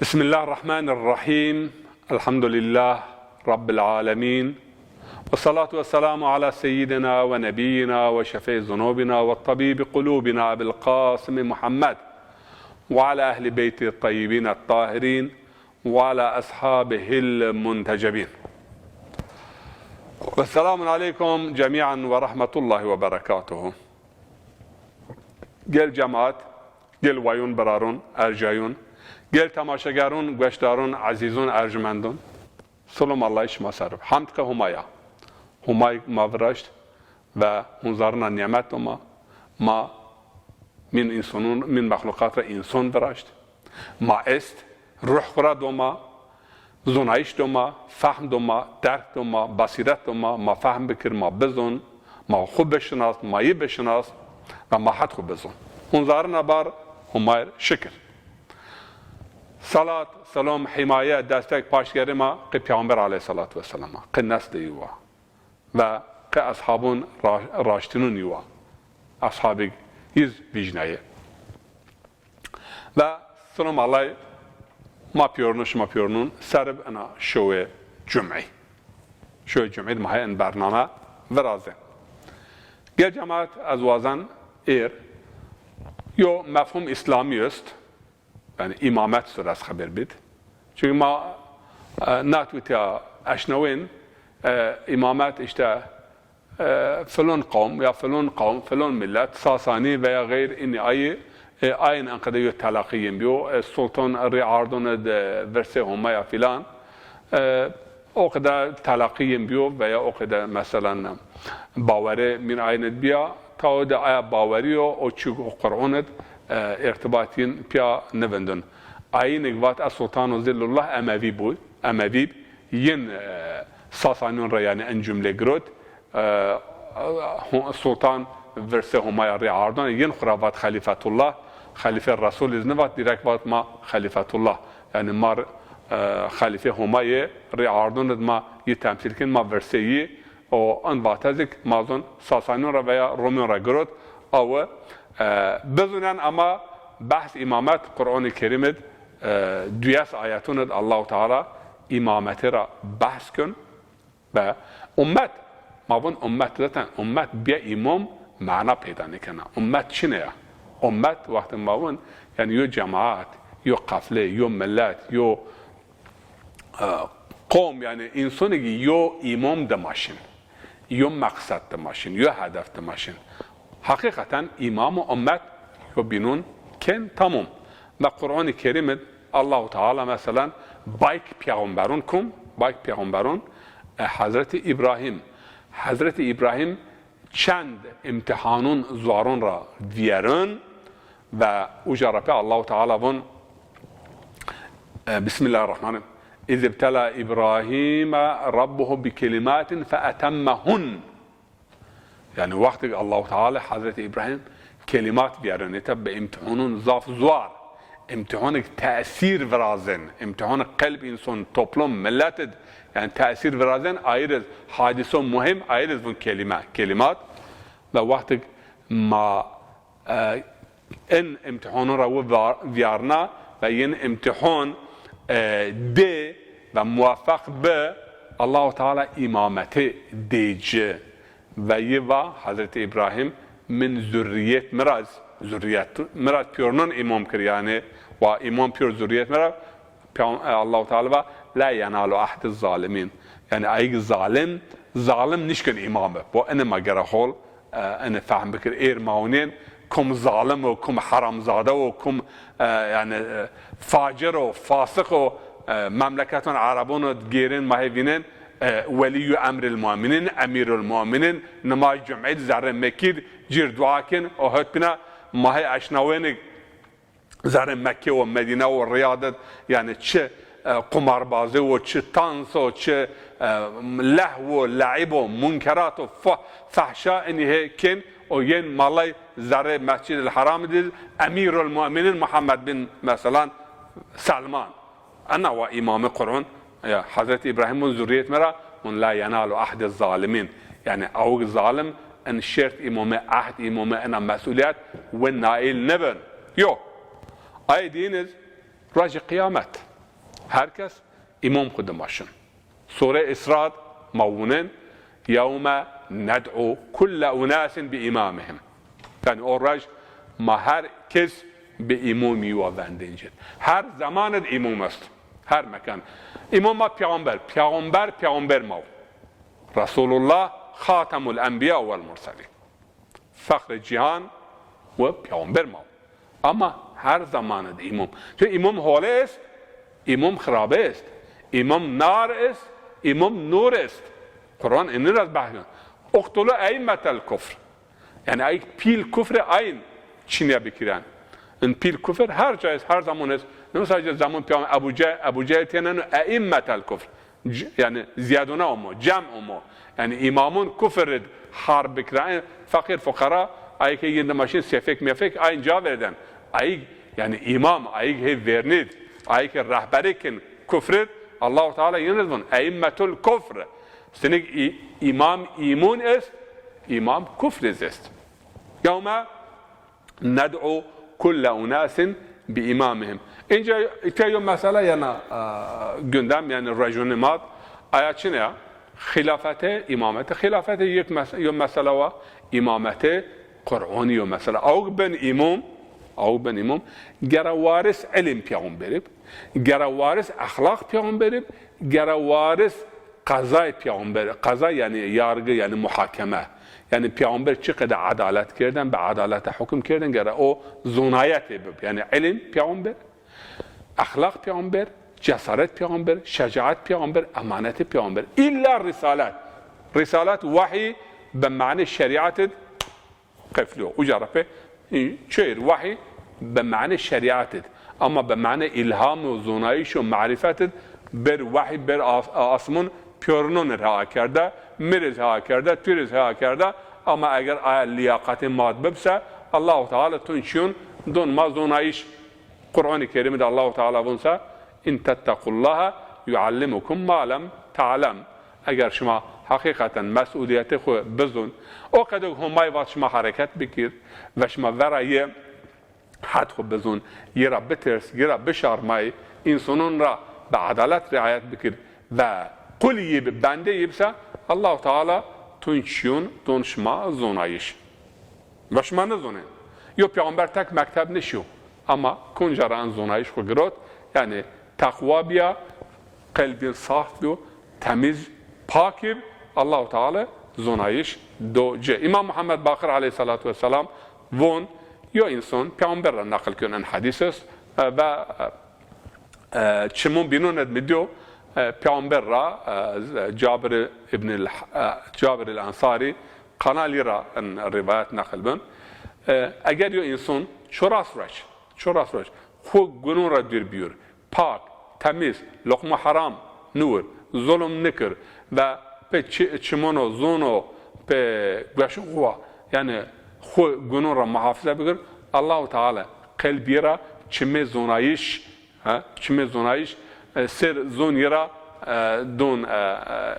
بسم الله الرحمن الرحيم. الحمد لله رب العالمين، والصلاة والسلام على سيدنا ونبينا وشفيع ذنوبنا والطبيب قلوبنا أبي القاسم محمد وعلى أهل بيت الطيبين الطاهرين وعلى أصحابه المنتجبين. والسلام عليكم جميعا ورحمة الله وبركاته. گل جماعت، گل وایون برارون، ارجایون، گل تماشاگرون، گوشدارون، عزیزون، ارجمندون، سلام الله شما سر. حمد که همای ما ورشت و منظرنا نعمت ما من انسانون من مخلوقات را انسان ورشت ما است روح خورا دوما زونایش دوما فهم دوما درک دوما بصیرت دوما ما فهم بکر ما بزن ما خوب بشناس ما یه بشناس و ما حد خوب بزن منظرنا بار همای شکر صلات سلام حمایه دستک پاشگری ما که پیامبر علیه الصلاة والسلام که نسل یوا و که اصحابون راشتنون یوا اصحاب iz ویژنایه و سلام علی ما پیورنو شما پیورنون سرب انا شو جمعی ماهای ان برنامه ورازه گل جماعت از وازن یو مفهوم اسلامی است yani imamet surası haber bid. Çünkü ma natwita aşnavin imamet işte falan kavm ya falan millet Sasani veya gayr inni aynı ankada talaqiyim biyo sultan riardon verse huma ya filan o kadar talaqiyim biyo veya o kadar mesela bavare min aynı biya ta da aya bavariyo o çünkü Kur'an'da ارتباطین پیا نوندن. این اقوات از سلطان و ذل الله اموی ین ساسانیون را یعنی ان جمله گرد سلطان ورسه همای ریاردان ین خرافات خلیفت الله خلیفه رسول ازنوات دیرک وات ما خلیفت الله یعنی ما خلیفه همای ریاردان ما یه تمثیل کن ما ورسه یی و ان واتزک مازون ساسانیون را ویا رومیون را گرد او بزنن اما بحث امامت قرآن کریمت دویاس آیاتوند الله تعالی امامت را بحث کن و امت ما بون امت داتن امت بیا امام معنا پیدا نکنه امت چنه امت وقت ما بون یعنی یو جماعت یو قفله یو ملت یو قوم یعنی انسانی یو امام دماشین یو مقصد دماشین یو هدف دماشین حقیقتا امام و امت و بینون کن تمام و قرآن کریم الله تعالی مثلا بایک پیغمبرون حضرت ابراهیم چند امتحانون زارون را ویرن و اجرپه الله تعالی بون بسم الله الرحمن الرحیم اذ ابتلى ابراهیم ربه بکلمات فاتمهن yani vakti Allah Teala Hazreti İbrahim kelimat biarane tab imtihanun zaf zuar imtihanı tesir verazen imtihanı kalp insan toplum millet yani tesir verazen ayrı hadise mühim ayrı bu kelimat ve vakti ma en imtihanı ra viarna ve yen imtihan de ve muvaffak be Allah Teala imameti deyce ve yiva Hazreti İbrahim min zürriyet miraz pürnün imam kir yani ve imam pür zürriyet miraz Allah-u Teala la yenalu ahdi zalimin yani ay zalim nişkin imamı bu ene magara hol ene fahm bikir maunin kum zalim ve kum haramzade ve kum yani facir ve fasık ve memleketin Arabunu girin mahevinin ولی امر المؤمنین امیر المؤمنین نماز جمعه زاره مکید جیر دعا کن و هات بنا ماه اشنوین زاره مکه و مدینه و ریاضت یعنی چه قماربازی و چه تانس و چه لهو و لعب و منکرات و فحشا اینه کن و ین مالای زاره مسجد الحرام دید امیر المؤمنین محمد بن مثلا سلمان انا و امام قرآن ya Hazreti İbrahim'in zürriyet mera on la yenalu ahd zalimin yani avg zalim en şert imame ahd imame en mesuliyet ve nail neben yok ay diniz raci kıyamet Herkes imam kudum başın. Sure İsra mavunun yevme ned'u kulle unasin bi imamihim. Yani oraj ma herkes bi imami ve vendincir. Her zamanın imam است. Her mekan. İmam peygamber. Peygamber mav. Resulullah Hatemul Enbiya vel Mursalin. Fakr cihan ve peygamber mav. Ama her zamanın imam. Çünkü imam hale ist, imam kharabe ist, imam nar ist, imam nur ist. Kur'an inni raz bahsediyor. Uktulu eymmetel kufr. Yani ay pil kufre ayn Çin'e bikiren. En pil kufr her caiz, her zaman ist. Ne sadece zaman peygamber Ebu Cehil tenen eymmetel kufr. Yani ziyaduna olma, cem olma. Yani imamın küfür harb bikiren fakir fukara ay ki yine maşin sefek mefek ayn cevap eden. Ay yani imam ay he vernid ay ki rehberikin küfür Allah Teala yine bunun eymmetul kufr. Senin imam imun ist, imam küfr ist. Yevme ned'u kulle unasin bi imamihim. İnce itiyor mesela yana gündem yani rejonimat ayetçi ne ya? Hilafete, imamete. Hilafete yok mesela var. İmamete Kur'an'ı yok mesela. Ağ ben imam gera varis ilim peygamberib, gera varis ahlak peygamberib, gera varis kaza peygamber. Kaza yani yargı yani muhakeme. Yani peygamber çıkıda adalet kerden, be adalete hüküm kerden gera o zunayet ebib. Yani ilim peygamber, ahlak peygamber, cesaret peygamber, şecaat peygamber, emanet peygamber. İlla risalet. Risalet vahiy b'ma'ne şeriatet qeflu. Ucarafe şeir vahiy b'ma'ne şeriatet. Ama b'ma'ne ilham ve zunayiş ve marifetet ber vahiy ber asmun pörnun ha kerda, miriz ha kerda, tiriz ha kerda. Ama eğer liyakati madbibse Allah-u Teala tunşun donmaz zunayiş. Kur'an-ı Kerim'de Allah-u Teala bunsa in tettakullaha yuallimukum ma lem ta'lem. Eğer şuma hakikaten mesuliyeti xo bizun o kadar humay vat şuma hareket bikir ve şuma verayı had xo bizun yera bitirs yera bişarmay insanın ra be adalet riayet bikir ve kuliyi bende yibse Allah-u Teala tunşyun tunşma zonayiş. Ve şuma ne zonin? Yok peygamber tek mektep nişiyor. Ama kuncaran zonayiş xo girot yani takva biya kalbin saf biyo temiz pakib Allah-u Teala zonayiş doce. İmam Muhammed Bakır aleyhissalatu vesselam von yo insan peygamberle nakil könen hadises ve çimun binun edmidiyor peygamberle Cabir el-Ansari kanali ra rivayet nakil ben eğer yo insan çoras raç xo günün ra dirbiyor pak temiz lokma haram nur zulüm nikir ve pe çimono zono pe gaşuwa yani xo günün ra muhafaza bigir Allah-u Teala kalbira çime zonayiş ser zon yara don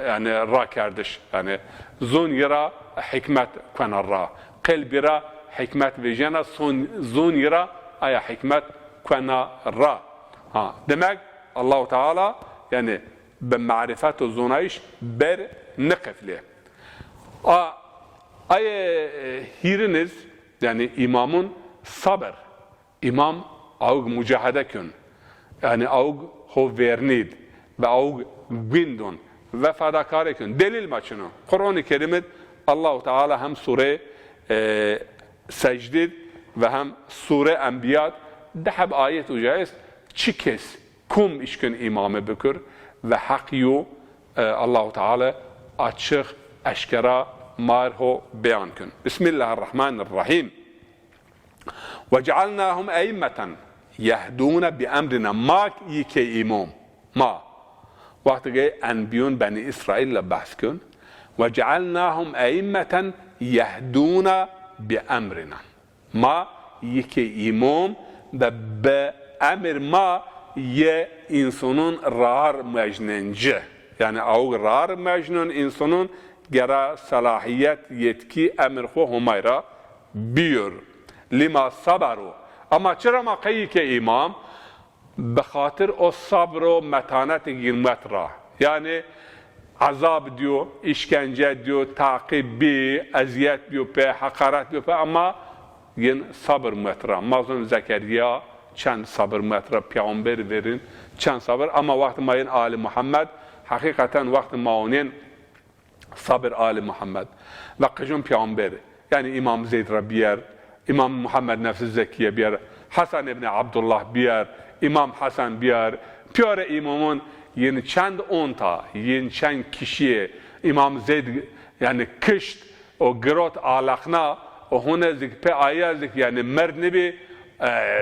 yani ra kardeş yani zon yara hikmet kanar ra kalbira hikmet ve jana zon yara aya hikmet kanar ra demek Allah-u Teala yani b'marifet ve zonayiş ber nekefli. Hiriniz yani imamın sabır. İmam ağ mücahede kün. Yani ağ ho vernid ve ağ bindun ve fedakar kün. Delil maçını. Kur'an-ı Kerim'de Allah-u Teala hem sure secdid ve hem sure enbiyat deheb ayet ucayız çikes kum işkün imamı bükür ve hakiyu Allah-u Teala açık eşkera marho beyan kün. Bismillahirrahmanirrahim. Ve cealnâhum eymeten yehdûne bi emrina ma yike imam. Ma. Vakti ki enbiyun beni İsrail'le bahs kün. Ve cealnâhum eymeten yehdûne bi emrina. Ma yike imam ve be emir ma ye insanın rar mecnence. Yani o rar mecnun insanın gera salahiyet yetki emir xo humayra biyor. Lima sabaru. Ama çera makayı ki imam به خاطر او صبر و متانت گیرمت را یعنی عذاب دیو işkence دیو تعقیب بی اذیت بیو به حقارت بیو به اما yin sabır metra mazlum Zekeriya çend sabır metra peygamber verin çend sabır ama vakti mayın Ali Muhammed hakikaten vakti maunin sabır Ali Muhammed ve kıcın peygamber yani İmam Zeyd Rabbiyer İmam Muhammed Nefsi Zekiye biyer Hasan ibn Abdullah biyer İmam Hasan biyer piyare imamın yin çend onta yin çend kişiye İmam Zeyd yani kışt o grot alakna o hune zik pe ayazik yani merd nebi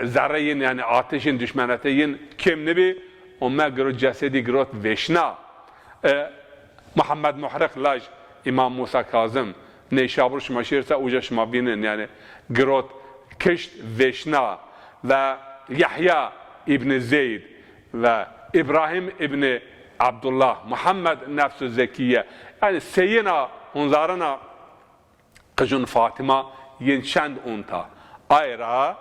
zarreyin yani ateşin düşmaneteyin kim nebi o me grot cesedi grot veşna Muhammed Muhrik laj İmam Musa Kazım Neşabur şmaşirse uca şma binin yani grot kışt veşna ve Yahya İbni Zeyd ve İbrahim İbni Abdullah Muhammed Nefs-i Zekiye yani seyina hunzarına kıcın Fatıma yin çend unta ayra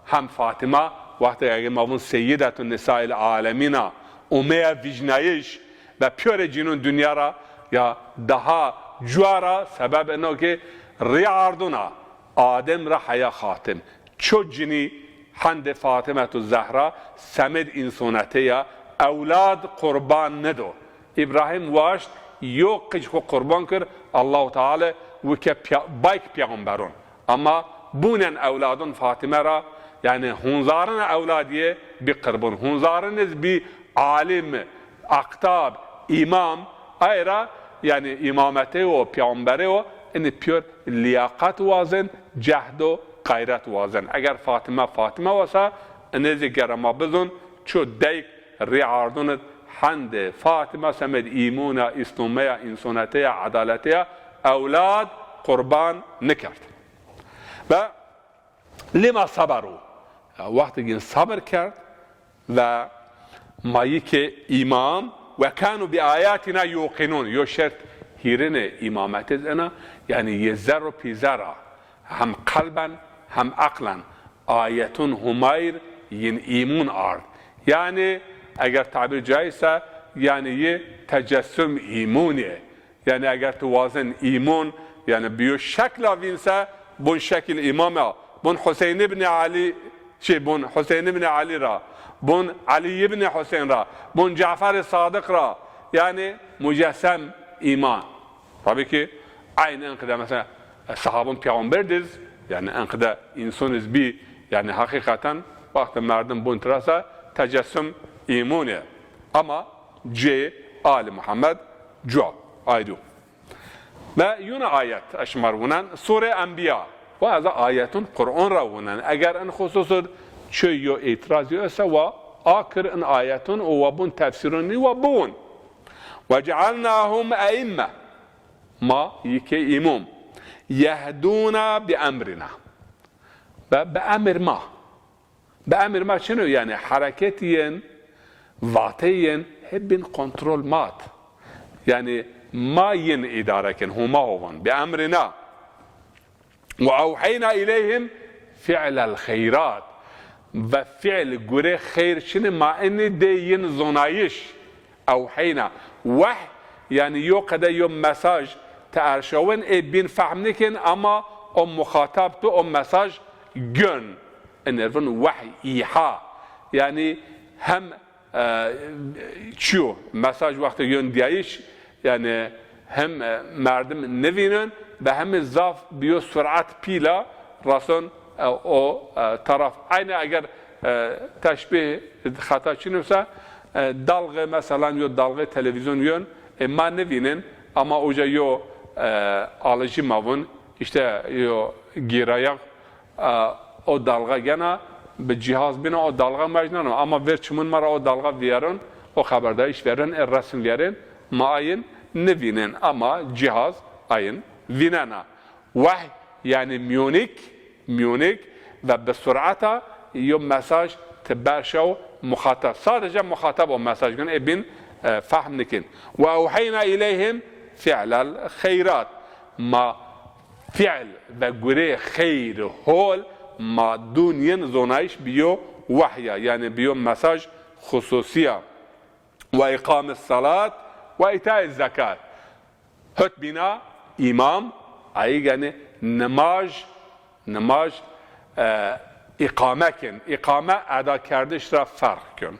hem Fatıma vakti eğer mavun seyyidetun nisa'il alemina umeye vicnayiş ve pöre cinun dünyara ya daha cuara sebep eno ki riyarduna Adem ra haya khatim ço cini hande Fatıma-tu Zahra semed insanete ya evlad kurban nedo İbrahim vaşt yok kıç kurban kır Allah-u Teala وكه بايك پیغمبرون اما بونن اولادون فاطمه را yani hunzarın evladiye bir kırbın hunzarınız bir alim aktab imam ayra yani imamete o peygamberi o en pür liyakat vazın cehdo gayret vazın eğer Fatıma vasa nezi gerama bizun çu deyk riardun hande Fatıma semed imuna islamaya insanete adalete evlad kurban nekert. Ve lima sabaru. Vakti sabır kert ve mayı ki imam ve kanu bi ayatina yuqinun. Yo şert hirine imametiz ena yani yezerru pizara hem kalben hem aklan ayetun humayr yin imun ard. Yani eğer tabir caizse yani ye tecessüm imuni. Yani eğer tuvazın imun yani bir şekla vinse bun şekil imama bun Hüseyin ibn Ali bun Hüseyin ibn Ali ra bun Ali ibn Hüseyin ra bun Cafer Sadık ra yani mücessem iman. Tabii ki aynı enkıda mesela sahabın peygamberdiz yani enkıda insanız bir yani hakikaten vakti merdim bun trasa tecessüm imuni ama C Ali Muhammed cevap aydu. Ve yine ayet eşmar vunan Sure Enbiya ve az ayetun Kur'an ra vunan eğer en hususud çöyo itiraz yoksa ve akır en ayetun ve bun tefsiruni ve bun ve cealnahum eimme ma yike imum yehduna bi emrina ve be emir ma şunu yani hareketiyen vatiyen hepin kontrol mat yani ما ين إداركن هما هون بأمرنا وأوحينا إليهم فعل الخيرات وفعل جري خير شنو مع إن دي ين زنايش أوحينا وحي يعني يو قد يوم مساج تأرشون بين فهمنكن أما مخاطبته مساج جن إنرفن وحي إيحاء يعني هم شو مساج وقت يون ديايش yani hem merdim nevinin ve hem zaf biyo sürat pila rason o taraf aynı eğer teşbih hata çinirse dalga mesela yo dalga televizyon yön ma nevinin ama oca yo alıcı mavun işte yo girayak o dalga gene bir cihaz bina o dalga mecnun ama ver çumun mara o dalga verin o haberde iş verin resim verin maayın nevinin ama cihaz ayın vinana vahy yani Münik ve be sürata yom mesaj teberşav muhatap sadece muhatap o mesaj gün ebin fahmnikin ve evhayna ileyhim fi'lel khayrat ma fi'l ve göre hayır hol ma dünyen zonayış biyo وحیا یعنی بیو مساج خصوصیه و اقام الصلاة و ایتاء الزکات هت بینا امام ای یعنی نماز اقامه کن اقامه ادا کردش را فرق کن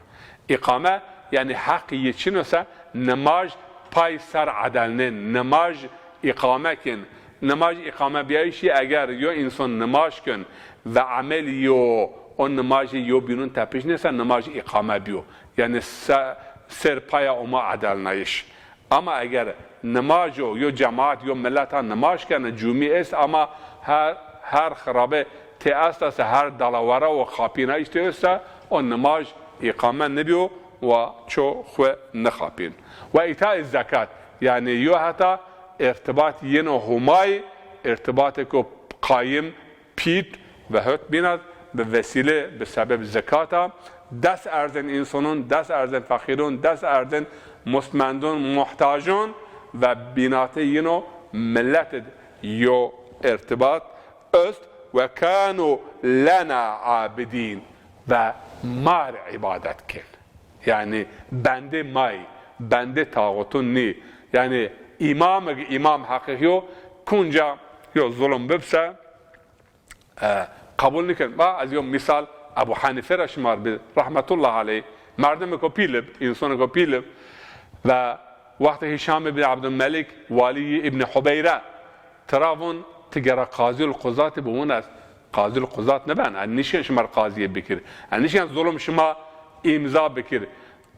اقامه یعنی حق یه نوسه نماز پای سر عدلنه نماز اقامه کن نماز اقامه بیایشی اگر یو انسان نماز کن و عمل یو اون نماز یو بینون تپش نیست نماز اقامه بیو یعنی سر پای اوما عدل نیش اما اگر نماز یو جماعت یو ملت ها نماز کنه جمعی است اما هر خرابه تأست است هر دلواره و خاپینه است است اون نماز اقامه نبیو و چو خو نخاپین و ایتاء الزکات یعنی یو حتی ارتباط ینو همای ارتباط کو قایم پیت و هت بیند به وسیله به سبب زکاتا دست ارزن انسانون دست ارزن فقیرون دست ارزن مستمندون محتاجون و بینات ینو ملت یو ارتباط است و کانو لنا عابدین و مار عبادت کن یعنی بنده مای بنده طاغوتون نی یعنی امام حقیقیو کنجا یا ظلم ببسه قبول نکن با از یو مثال ابو حنیفه را شمار بید رحمت الله علیه مردم کو پیلب انسان کو پیلب و وقت هشام بن عبدالملک والی ابن حبیره تراون تگرا قاضی القضات بمون است قاضی القضات نبن انیشن شمار قاضی بکر انیشن ظلم شما امضا بکر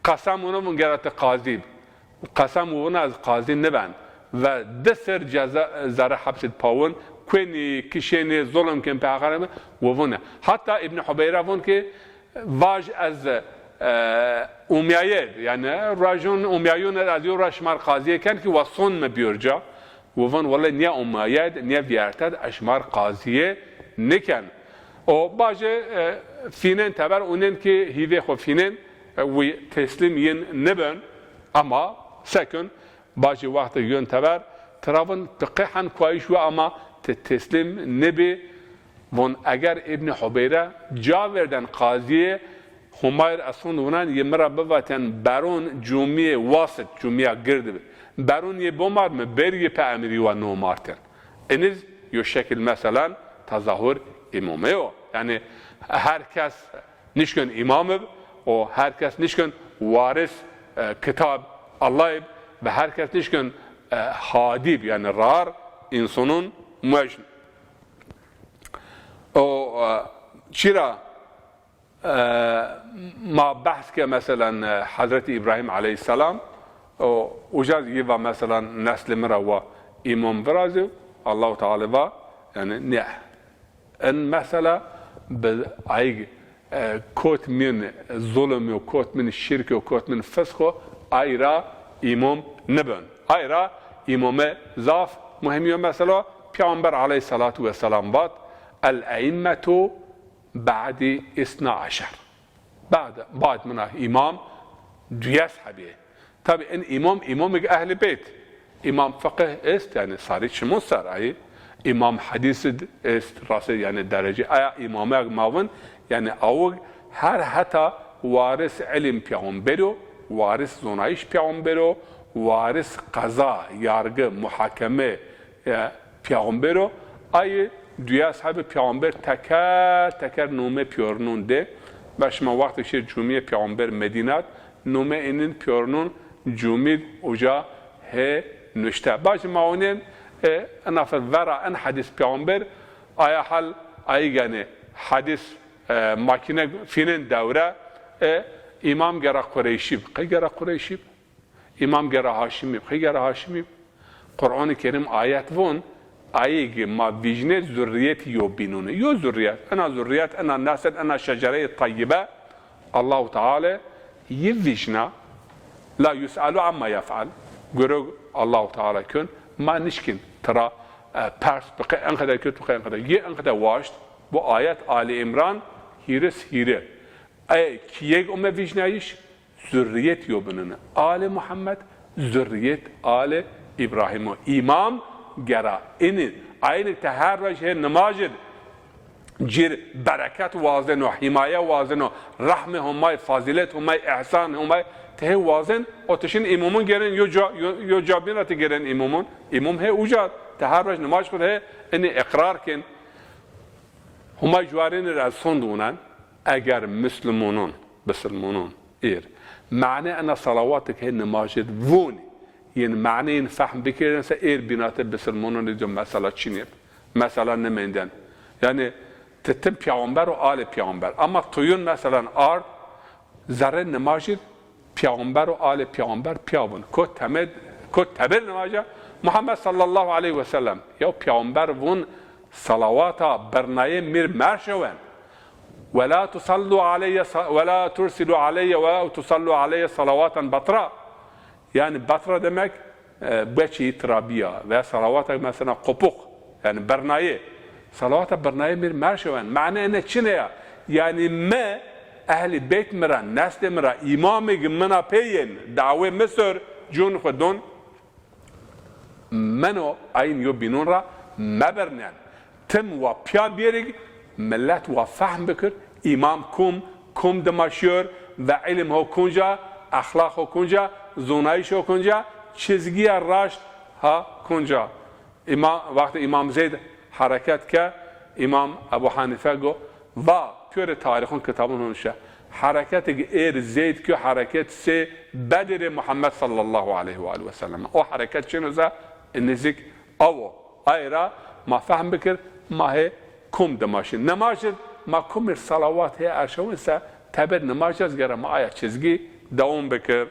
قسم اونو من گرات قاضی قسم اون از قاضی نبن و دسر جزا زر حبس پاون کنی کشینی ظلم کن په آخر وونه حتی ابن حبیره وون که واج از امیاید یعنی راجون امیایون از یو رشمار قاضی کن که وصون بیورجا وون والله نیا امیاید نیا ویارتد اشمار قاضیه نکن و باجه فینن تبر اونن که هیوه خو فینن و تسلیم ین نبن اما سکن باجه وقت یون تبر تراون تقیحن کوایش و اما تسلیم نبی وون اگر ابن حبیره جا وردن قاضی همایر اصلا ونان یه مرا بواتن برون جمعی واسط جمعی گرد برون یه بومار بری پا امری و نو مارتن اینز یو شکل مثلا تظاهر امامه یعنی هر کس نشکن امام و هر کس نشکن وارث کتاب الله و هر کس نشکن حادیب یعنی رار انسانون مجن و چرا ما بحث که مثلا حضرت ابراهیم علیه السلام و اجاز یه و مثلا نسل مرا و امام برازه الله تعالی و یعنی نه این مسئله به ای کوت من ظلم و کوت من شرک و کوت من فسق و ای را امام نبن ای را امام ضعف مهمی مثلا پیامبر علیه السلام باد الائمه بعد 12 بعد من امام دیاس حبیه طب این امام اهل بیت امام فقه است یعنی صارت شما سر امام حدیث است راست یعنی درجه آیا امام ماون یعنی او هر حتی وارث علم پیامبرو وارث زونایش پیامبرو وارث قضا yargı محاکمه پیامبرو ای دوی اصحاب پیامبر تکر نومه پیورنون ده و شما وقتی شیر جمعه پیامبر مدینات نومه اینن پیورنون جمعه اوجا he نشته باش ما اونین نفر ورا ان حدیث پیامبر آیا حال ای گنه حدیث ماکینه فینن دوره امام گرا قریشی قی گرا قریشی امام گرا هاشمی قی گرا هاشمی قرآن کریم آیت وون آیه ما ویژنه ذریت یو بینونه یو ذریت انا نسل انا شجره طیبه الله تعالی یه ویژنه لا يسأل عما يفعل گرو الله تعالی کن ما نشکن ترا پرس بقی انقدر کرد بقی انقدر یه انقدر واشت bu ayet Ali İmran hire kiyek umme vijnayış zürriyet yobununa Ali Muhammed zürriyet Ali İbrahim imam gera inin aynı teherraj he namazid جیر برکت وازن و حمایه وازن و رحم همای فضیلت همای احسان همای ته وازن آتشین امامون گرن یو جابین رات گرن امام ہے اوجاد ته هر روز نماز خود ہے ان اقرار کن همای جوارین را سندونن اگر مسلمانون معنی ان صلواتك هي نماجد وون ين معنی فهم بکردن سه بینات مسلمانون جو مثلا چینید مثلا نمیندن یعنی تتم پیامبر و آل پیامبر اما تویون مثلا آرد ذره نماجد پیامبر و آل پیامبر پیابون کد تبر نماجه محمد صلی الله علیه و سلم یا پیامبر وون صلواتا برنایه میر مرشوان ولا تصلوا علي ولا ترسلوا علي ولا تصلوا علي صلوات بطرة يعني بطرة demek بچی ترابیا و صلوات مثلا قبوق يعني برنایه صلوات برنایه میر مرشوان معنی اینه چنه يعني ما اهل بیت مرا نسل مرا امام منا پیین دعوه مصر جون خودون منو این یو بینون را مبرنن تم و پیان بیرگ ملت و فهم بکر امام کم دماشور و علم ها کنجا اخلاق ها کنجا زونایش ها کنجا چیزگی راشت ها کنجا وقت امام زید حرکت که امام ابو حنیفه گو و پیور تاریخون کتابون هنشه حرکت ایر زید که حرکت سه بدر محمد صلی الله علیه و آله و سلم او حرکت چنو زا نزیک او ایرا ما فهم بکر ما هی کم دماشین نماز ما کم صلوات هی ارشون سا تبر نماز از گرم آیا چیزگی دوام بکر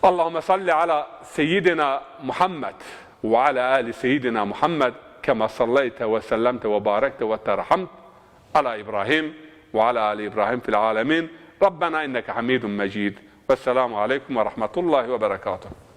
اللهم صل على سيدنا محمد وعلى آل سيدنا محمد كما صليت وسلمت وباركت وترحمت على إبراهيم وعلى آل إبراهيم في العالمين ربنا إنك حميد مجيد والسلام عليكم ورحمة الله وبركاته